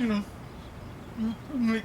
know, make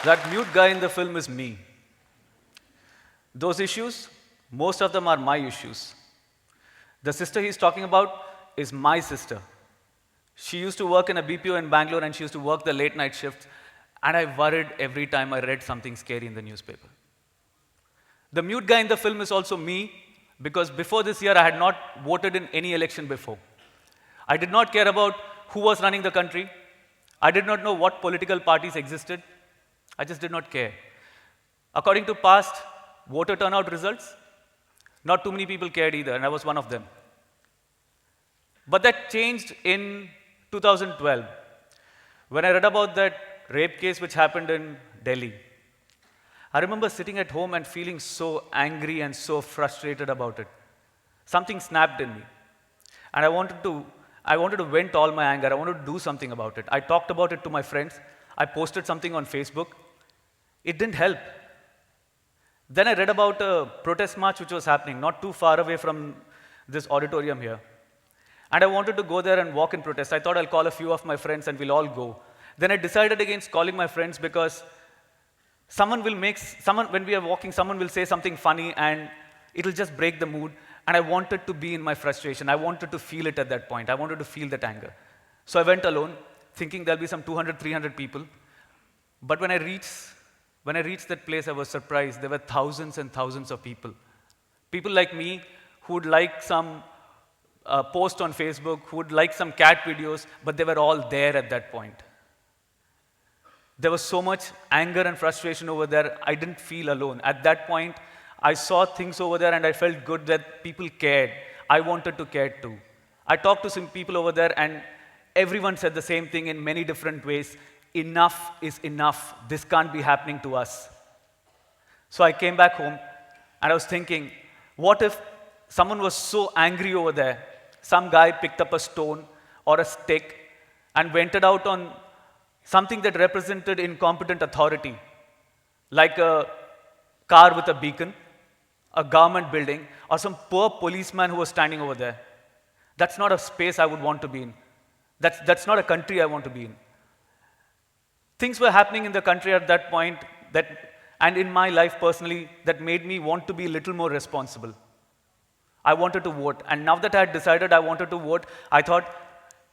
That mute guy in the film is me. Those issues, most of them are my issues. The sister he's talking about is my sister. She used to work in a BPO in Bangalore and she used to work the late night shifts, and I worried every time I read something scary in the newspaper. The mute guy in the film is also me because before this year I had not voted in any election before. I did not care about who was running the country. I did not know what political parties existed. I just did not care. According to past voter turnout results, not too many people cared either, and I was one of them. But that changed in 2012 when I read about that rape case which happened in Delhi. I remember sitting at home and feeling so angry and so frustrated about it. Something snapped in me, and I wanted to vent all my anger. I wanted to do something about it. I talked about it to my friends. I posted something on Facebook. It didn't help. Then I read about a protest march which was happening not too far away from this auditorium here. And I wanted to go there and walk in protest. I thought I'll call a few of my friends and we'll all go. Then I decided against calling my friends because when we are walking, someone will say something funny and it'll just break the mood. And I wanted to be in my frustration. I wanted to feel it at that point. I wanted to feel that anger. So I went alone, thinking there'll be some 200, 300 people. But when I reached that place, I was surprised. There were thousands and thousands of people. People like me who would like some post on Facebook, who would like some cat videos, but they were all there at that point. There was so much anger and frustration over there, I didn't feel alone. At that point, I saw things over there and I felt good that people cared. I wanted to care too. I talked to some people over there and everyone said the same thing in many different ways. Enough is enough. This can't be happening to us. So I came back home and I was thinking, what if someone was so angry over there, some guy picked up a stone or a stick and vented out on something that represented incompetent authority. like a car with a beacon, a government building, or some poor policeman who was standing over there. That's not a space I would want to be in. That's not a country I want to be in. Things were happening in the country at that point and in my life personally that made me want to be a little more responsible. I wanted to vote. And now that I had decided I wanted to vote, I thought,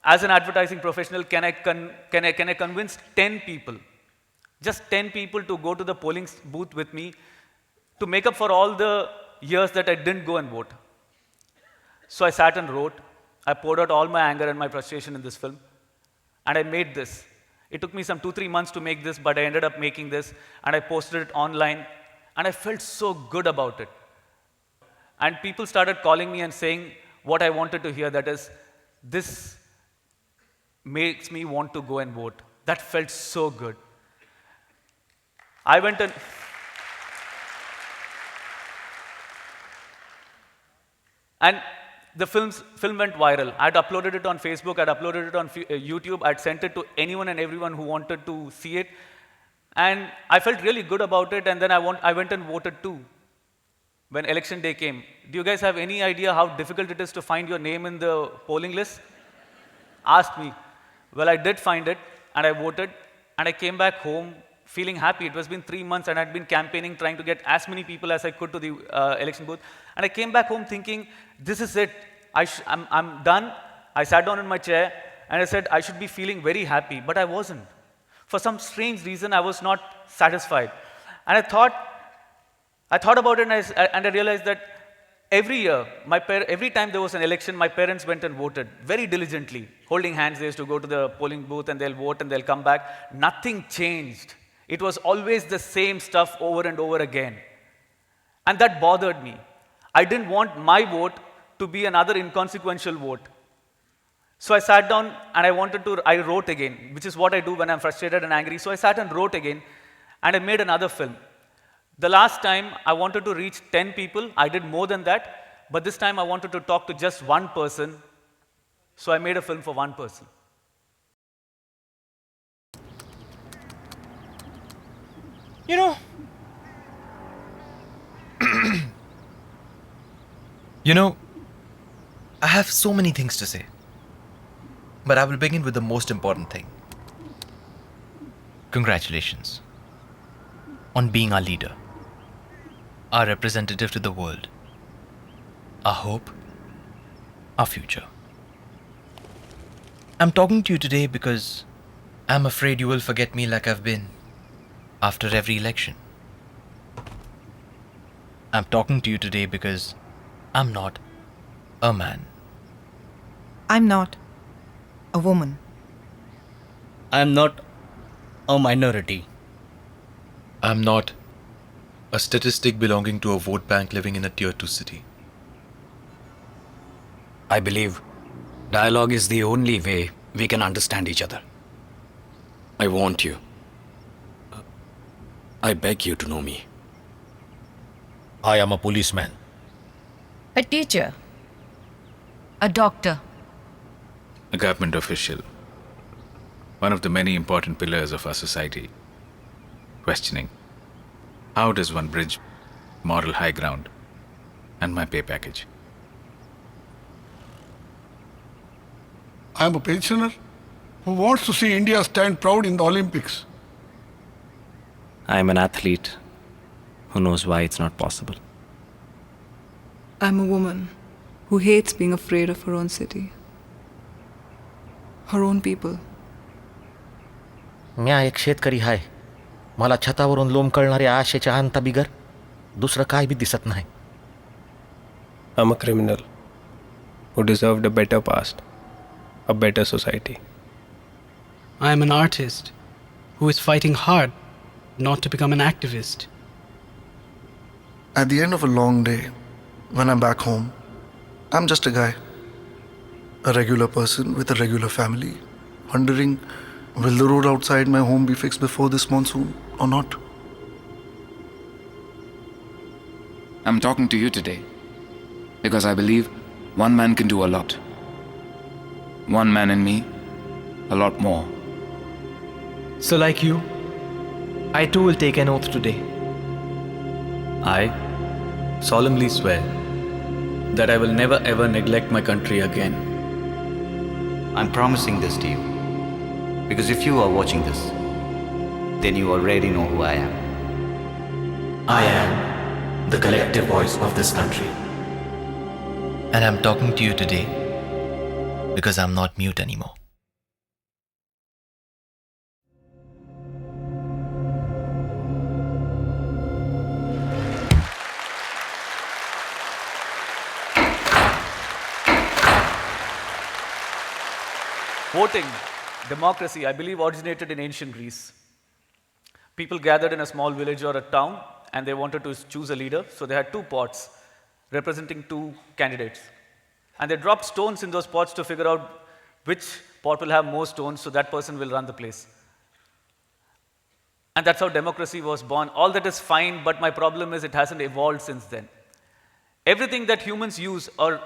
as an advertising professional, can I convince 10 people, just 10 people to go to the polling booth with me to make up for all the years that I didn't go and vote? So I sat and wrote. I poured out all my anger and my frustration in this film. And I made this. It took me some 2-3 months to make this, but I ended up making this. And I posted it online. And I felt so good about it. And people started calling me and saying what I wanted to hear, that is, this makes me want to go and vote. That felt so good. I went and the film went viral. I'd uploaded it on Facebook, I'd uploaded it on YouTube, I'd sent it to anyone and everyone who wanted to see it. And I felt really good about it, and then I went and voted too. When election day came, do you guys have any idea how difficult it is to find your name in the polling list? Asked me. Well, I did find it, and I voted, and I came back home feeling happy. It was been 3 months, and I'd been campaigning, trying to get as many people as I could to the election booth. And I came back home thinking, this is it. I'm done. I sat down in my chair, and I said, I should be feeling very happy, but I wasn't. For some strange reason, I was not satisfied. And I thought about it, and I realized that every year, every time there was an election, my parents went and voted very diligently. Holding hands, they used to go to the polling booth, and they'll vote, and they'll come back. Nothing changed. It was always the same stuff over and over again. And that bothered me. I didn't want my vote to be another inconsequential vote. So I sat down, and I wrote again, which is what I do when I'm frustrated and angry. So I sat and wrote again, and I made another film. The last time, I wanted to reach 10 people. I did more than that. But this time, I wanted to talk to just one person. So I made a film for one person. You know, I have so many things to say. But I will begin with the most important thing. Congratulations on being our leader, our representative to the world, our hope, our future. I'm talking to you today because I'm afraid you will forget me like I've been after every election. I'm talking to you today because I'm not a man. I'm not a woman. I am not a minority. I'm not a statistic belonging to a vote bank living in a tier 2 city. I believe dialogue is the only way we can understand each other. I want you. I beg you to know me. I am a policeman. A teacher. A doctor. A government official. One of the many important pillars of our society. Questioning, how does one bridge moral high ground and my pay package? I am a pensioner who wants to see India stand proud in the Olympics. I am an athlete who knows why it's not possible. I'm a woman who hates being afraid of her own city, her own people. म्या एक शेतकरी आहे. मला छतावरून लोंबकळणाऱ्या आशेच्या अंताबिगर दुसरं काय B दिसत नाही. I'm a criminal who deserved a better past, a better society. I am an artist who is fighting hard not to become an activist. At the end of a long day, when I'm back home, I'm just a guy. A regular person with a regular family, wondering, will the road outside my home be fixed before this monsoon or not? I'm talking to you today because I believe one man can do a lot. One man and me, a lot more. So like you, I too will take an oath today. I solemnly swear that I will never ever neglect my country again. I'm promising this to you because if you are watching this, then you already know who I am. I am the collective voice of this country. And I'm talking to you today because I'm not mute anymore. Voting, democracy, I believe originated in ancient Greece. People gathered in a small village or a town and they wanted to choose a leader, so they had two pots representing two candidates. And they dropped stones in those pots to figure out which pot will have more stones, so that person will run the place. And that's how democracy was born. All that is fine, but my problem is it hasn't evolved since then. Everything that humans use or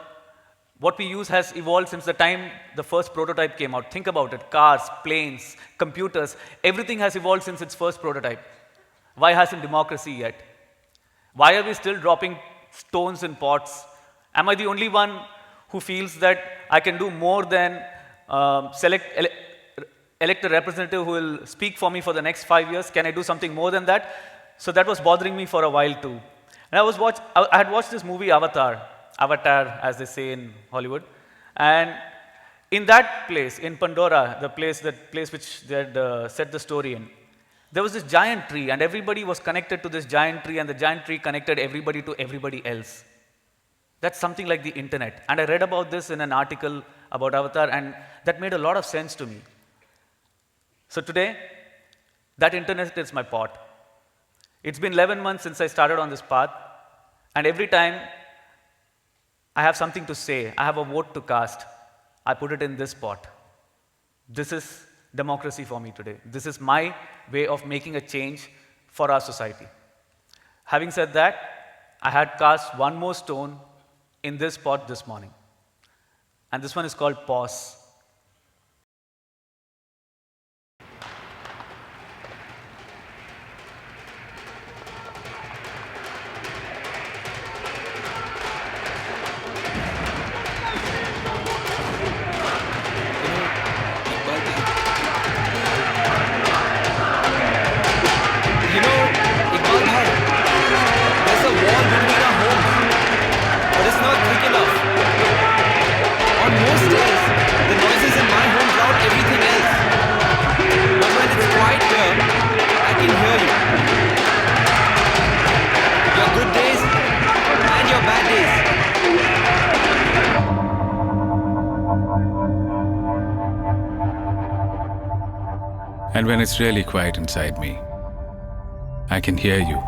what we use has evolved since the time the first prototype came out. Think about it. Cars, planes, computers, everything has evolved since its first prototype. Why hasn't democracy yet? Why are we still dropping stones in pots? Am I the only one who feels that I can do more than elect a representative who will speak for me for the next 5 years? Can I do something more than that? So that was bothering me for a while too. And I had watched this movie Avatar, as they say in Hollywood. And in that place, in Pandora, the place which they had set the story in, there was this giant tree, and everybody was connected to this giant tree, and the giant tree connected everybody to everybody else. That's something like the internet. And I read about this in an article about Avatar, and that made a lot of sense to me. So today, that internet is my pot. It's been 11 months since I started on this path, and every time I have something to say, I have a vote to cast, I put it in this pot. This is democracy for me today. This is my way of making a change for our society. Having said that, I had cast one more stone in this pot this morning. And this one is called pause. And when it's really quiet inside me, I can hear you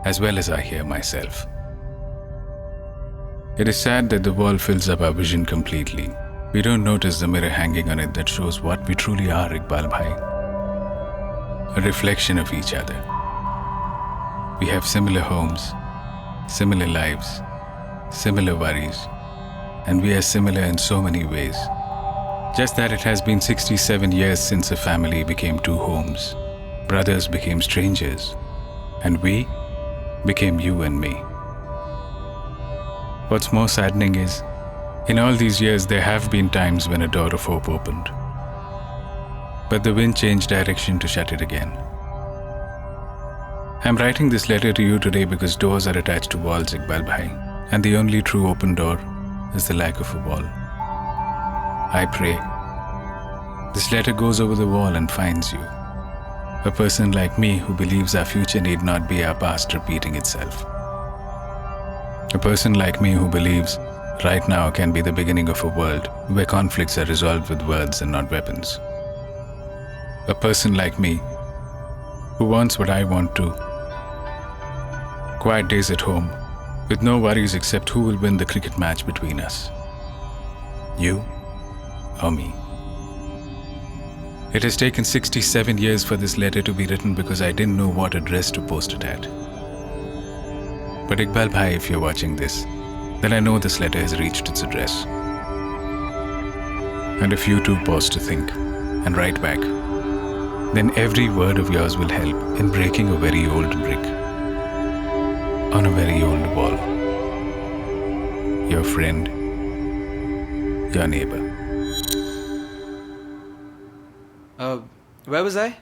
as well as I hear myself. It is sad that the wall fills up our vision completely. We don't notice the mirror hanging on it that shows what we truly are, Iqbal Bhai. A reflection of each other. We have similar homes, similar lives, similar worries, and we are similar in so many ways. Just that it has been 67 years since a family became two homes. Brothers became strangers, and we became you and me. What's more saddening is, in all these years there have been times when a door of hope opened, but the wind changed direction to shut it again. I'm writing this letter to you today because doors are attached to walls, Iqbal Bhai, and the only true open door is the lack of a wall. I pray this letter goes over the wall and finds you, a person like me who believes our future need not be our past repeating itself. A person like me who believes right now can be the beginning of a world where conflicts are resolved with words and not weapons. A person like me who wants what I want too. Quiet days at home, with no worries except who will win the cricket match between us. You or me. It has taken 67 years for this letter to be written because I didn't know what address to post it at. But Iqbal Bhai, if you're watching this, then I know this letter has reached its address. And if you too pause to think and write back, then every word of yours will help in breaking a very old brick on a very old wall. Your friend, your neighbor. Where was I?